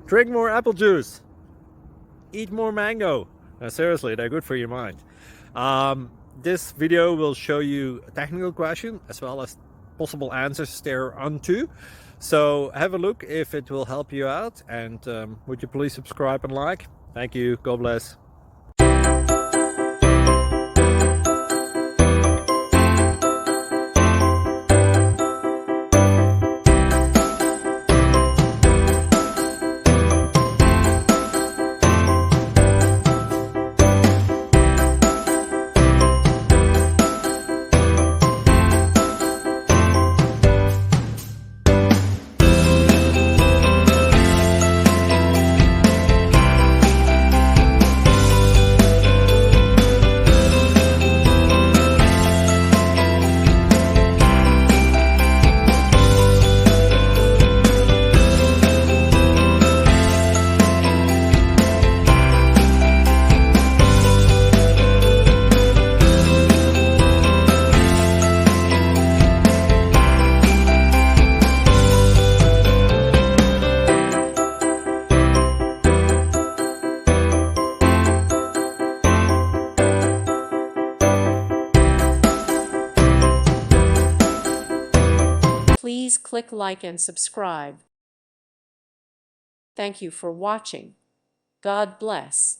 Drink more apple juice. Eat more mango. Seriously, they're good for your mind. This video will show you a technical question as well as possible answers thereunto. So have a look if it will help you out, and would you please subscribe and like? Thank you. God bless. Please click like and subscribe. Thank you for watching. God bless.